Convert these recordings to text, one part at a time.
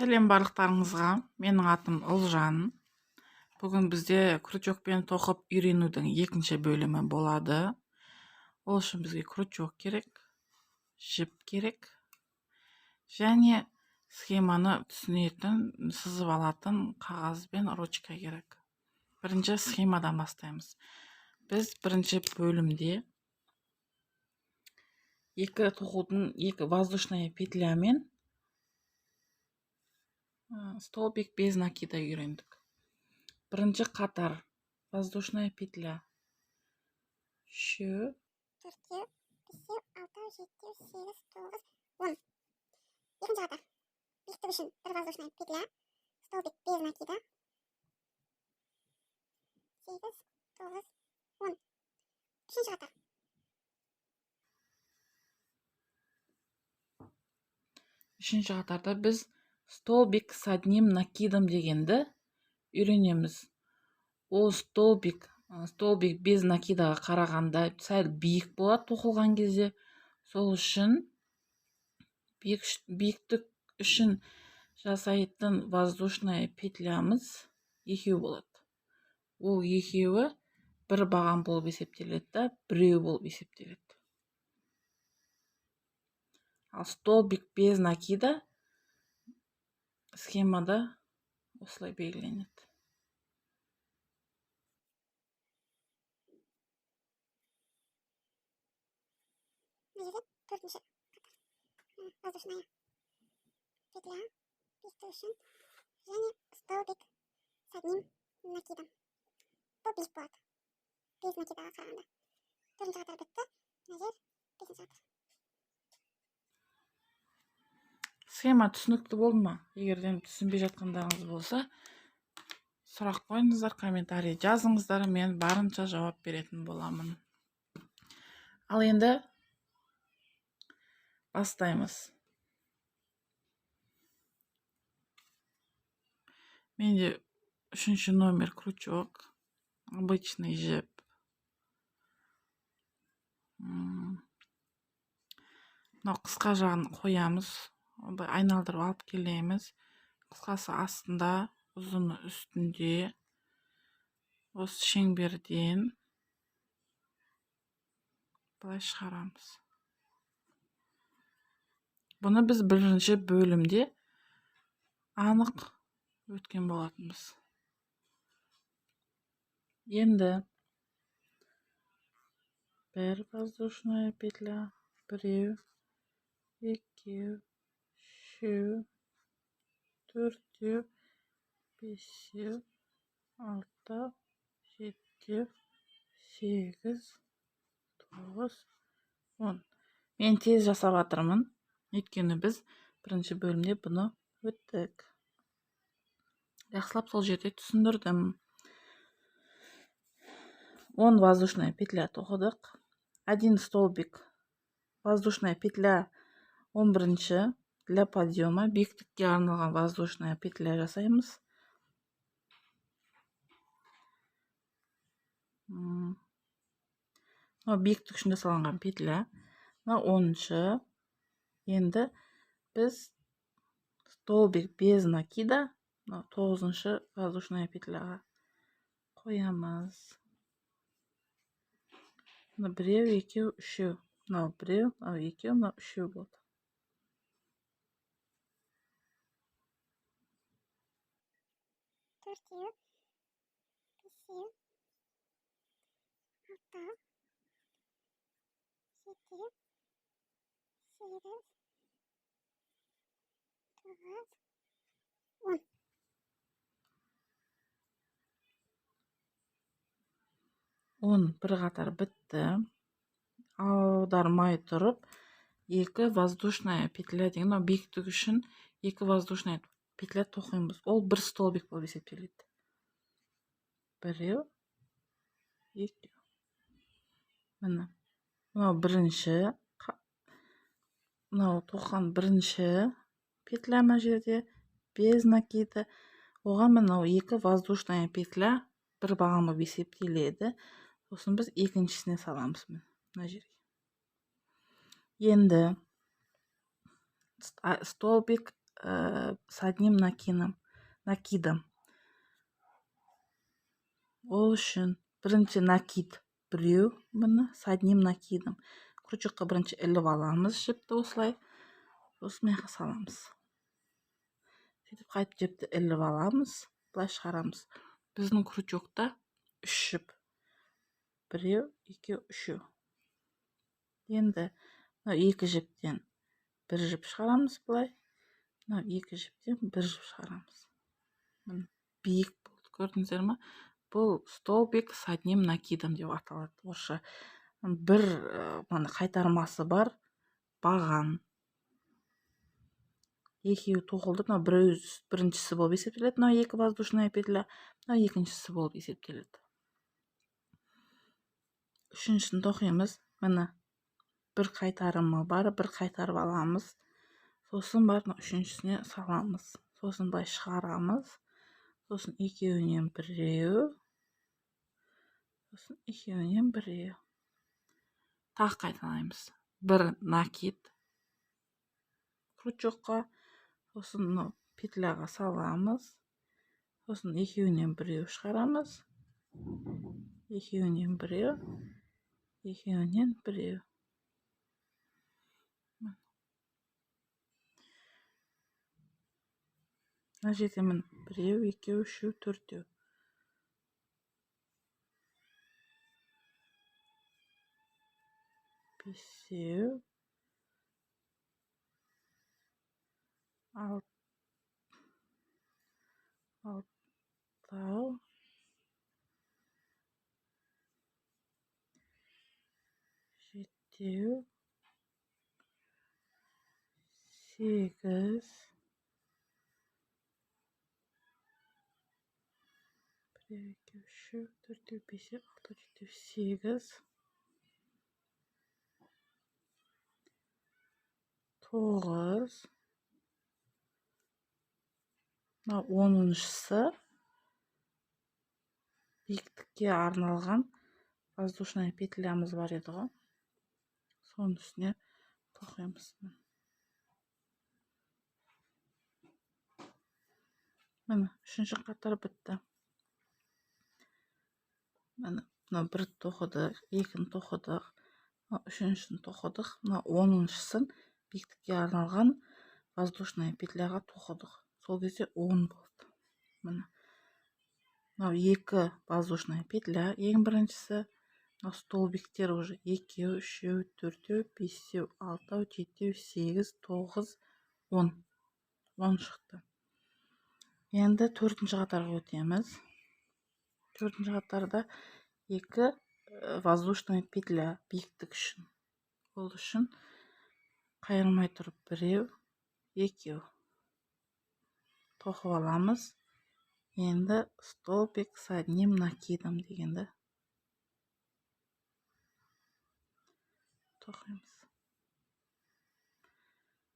Сәлем барлықтарыңызға. Менің атым Ұлжан. Бүгін бізде крючокпен тоқып үйренудің екінші бөлімі болады. Ол үшін бізге крючок керек, жіп керек және схеманы түсінетін, сызып алатын қағаз бен ручка керек. Бірінші схемадан бастаймыз. Біз бірінші бөлімде екі тоқудың екі воздушная петлямен столбик без накида үйрендік. Бірінші қатар воздушная петля 3, 4, 5, 6, 7, 8, 9, 10. Екінші қатар биіктігі үшін бір воздушная петля, столбик без накида 8, 9, 10. Үшінші қатар үшінші қатарда біз столбик с одним накидом дегенді үйренеміз. Ол столбик без накидаға қарағанда сәл биік болады тоқылған кезде. Сол үшін биіктік үшін жасайтын воздушная петлямыз екеу болады. Ол екеуі бір баған болып есептеледі да, біреу болып есептеледі. Ал столбик без накида схемада осылай белгіленеді. төртінші қатар воздушная петля биіктігі үшін және столбик с одним накидом. Бұл биік болады без накидаға қарағанда. Төртінші қатар бітті. Мына жер бесінші қатар. Схема түсінікті болды ма? Егерден түсінбей жатқандарыңыз болса, сұрақ қойыңыздар, комментарий жазыңыздар, мен барынша жауап беретін боламын. Ал енді бастаймыз. Менде 3 номер крючок, обычный жіп. Мынау қысқа жағын қоямыз, айналдырып алып келеміз. Қысқасы астында, ұзыны үстінде. Осы шеңберден былай шығарамыз. Бұны біз бірінші бөлімде анық өткен болатынбыз. Енді бір воздушная петля, біреу, екеу, үшеу, төртеу, бесеу, алтау, жетеу, 8, 9, 10. Мен тез жасап жатырмын, өйткені біз бірінші бөлімде бұны өттік. Жақсылап сол жерде түсіндірдім. 10 воздушная петля тоқыдық. 1 столбик воздушная петля 11 для подъема. Биіктікке арналған воздушная петля жасаймыз. Биіктік үшін жасалынған петля. 10-шы. Енді біз столбик без накида 9-шы воздушная петляға қоямыз. Біреу, екеу, үшеу. Біреу, екеу, үшеу болды. Төртеу, бесеу, алтау, жетеу, 8, 9, 10. 10 бір қатар бітті. Аудармай тұрып, 2 воздушная петля деген, биіктік үшін 2 воздушная петля тоқимыз. Ол бір столбик болып есептеледі. Біреу, екеу. Міне. Мынау бірінші, мынау тоққан бірінші петля ма жерде без накида. Оған мынау 2 воздушная петля бір баған болып есептеледі. Сосын біз екіншісіне саламыз мына жерге. Енді столбик с одним накидом. Ол үшін бірінші накид біреу, міне с одним накидом. Крючокқа бірінші іліп аламыз жіпті осылай. Сосын мына жаққа саламыз. Сөйтіп қайтып жіпті іліп аламыз, былай шығарамыз. Біздің крючокта 3 жіп. Біреу, екеу, үшеу. Енді екі жіптен бір жіп шығарамыз былай. Екі жіптен бір жіп шығарамыз. Биік болды, көрдіңіздер ме? Бұл столбик с одним накидом деп аталады. Орысша бір қайтармасы бар баған. Екеуі тоқылды, біріншісі болып есептеледі, екі воздушная петля, екіншісі болып есептеледі. Үшіншісін тоқимыз, міне бір қайтарымы бар, бір қайтарып аламыз. Сосын барып үшіншісіне саламыз. Сосын былай шығарамыз. Сосын екеуінен біреу. Сосын екеуінен біреу. Тағы қайталаймыз. Бір накид крючокқа. Сосын петляға саламыз. Сосын екеуінен біреу шығарамыз. Екеуінен біреу. Екеуінен біреу. Мына жерде міне біреу, екеу, үшеу, төртеу. Бесеу. Алтау. Жетеу. Сегіз. Біреу, екеу, үшеу, төртеу, бесеу, алтау, жетеу, сегіз. Тоғыз. Мына 10-шысы биіктікке арналған воздушная петлямыз бар еді ғой. Соның үстіне тоқимыз. Міне, үшінші қатар бітті. Мына бір тоқыдық, екіні тоқыдық, үшіншісін тоқыдық. Мына 10-шысын биіктікке арналған воздушная петляға тоқыдық. Сол кезде 10 болды. Міне. Мынау екі воздушная петля, ең біріншісі. Мына столбиктер уже екеу, үшеу, төртеу, бесеу, алтау, жетеу, сегіз, тоғыз, 10. 10 шықты. Енді төртінші қатарға өтеміз. Төртінші қатарда екі воздушная петля биіктік үшін. Ол үшін қайырмай тұрып біреу, екеу тоқып аламыз. Енді столбик с одним накидом дегенді тоқимыз.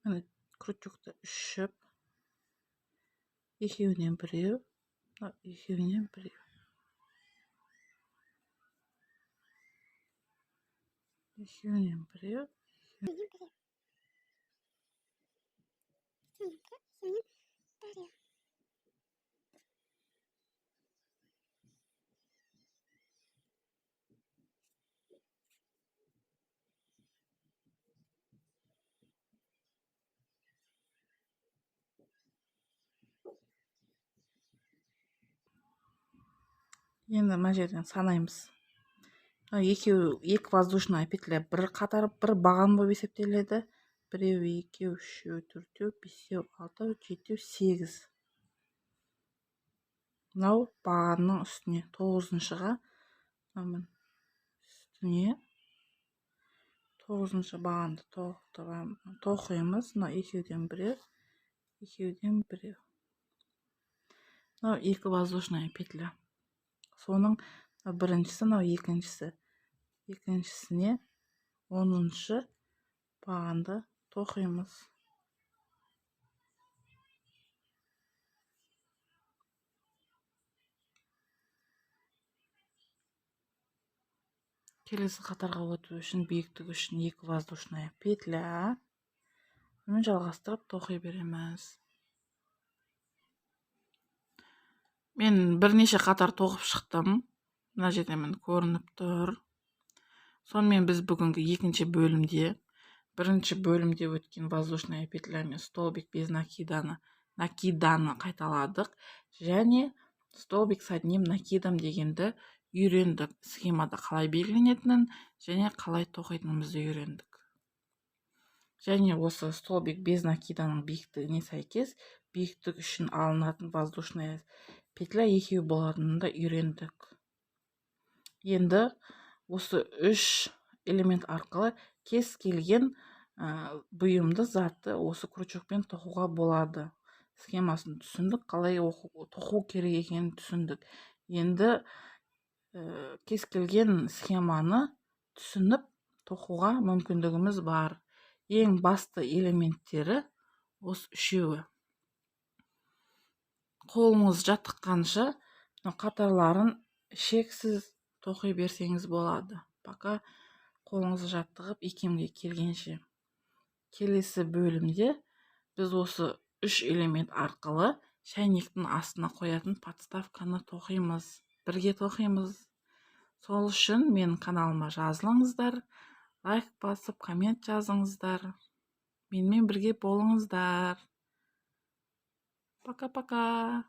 Міне крючокта 3 жіп. Екеуінен біреу, екеуінен біреу. Екеуінен біреу. Енді мына жерден санаймыз. Екі воздушная петля бір қатарып, бір баған болып есептеледі. Біреу, екеу, үшеу, төртеу, бесеу, алтау, жетеу, сегіз. Мынау бағанның үстіне 9-шыға үстіне 9-шы бағанды тоқимыз. Мынау екеуден біреу, екеуден біреу. Мынау екі воздушная петля. Соның біріншісі, мынау екіншісі. Екіншісіне 10-шы бағанды тоқимыз. Келесі қатарға өту үшін биіктік үшін екі воздушная петля. Мен жалғастырып тоқи береміз. Мен бірнеше қатар тоқып шықтым. Мына жерде міне көрініп тұр. Сонымен біз бүгінгі екінші бөлімде, бірінші бөлімде өткен воздушная петля мен столбик без накиданы қайталадық. Және столбик с одним накидом дегенді үйрендік. Схемада қалай белгіленетінін және қалай тоқитынымызды үйрендік. Және осы столбик без накиданың биіктігіне сәйкес биіктік үшін алынатын воздушная петля екеу болатынын да үйрендік. Енді осы үш элемент арқылы кез келген бұйымды затты осы крючокпен тоқуға болады. Схемасын түсіндік, қалай тоқу керек екенін түсіндік. Енді кез келген схеманы түсініп тоқуға мүмкіндігіміз бар. Ең басты элементтері осы үшеуі. Қолыңыз жаттыққанша қатарларын шексіз тоқи берсеңіз болады. Пока қолыңыз жаттығып икемге келгенше. Келесі бөлімде біз осы үш элемент арқылы шәйнектің астына қоятын подставканы тоқимыз. Бірге тоқимыз. Сол үшін менің каналыма жазылыңыздар, лайк басып, коммент жазыңыздар. Менімен бірге болыңыздар. Пока-пока.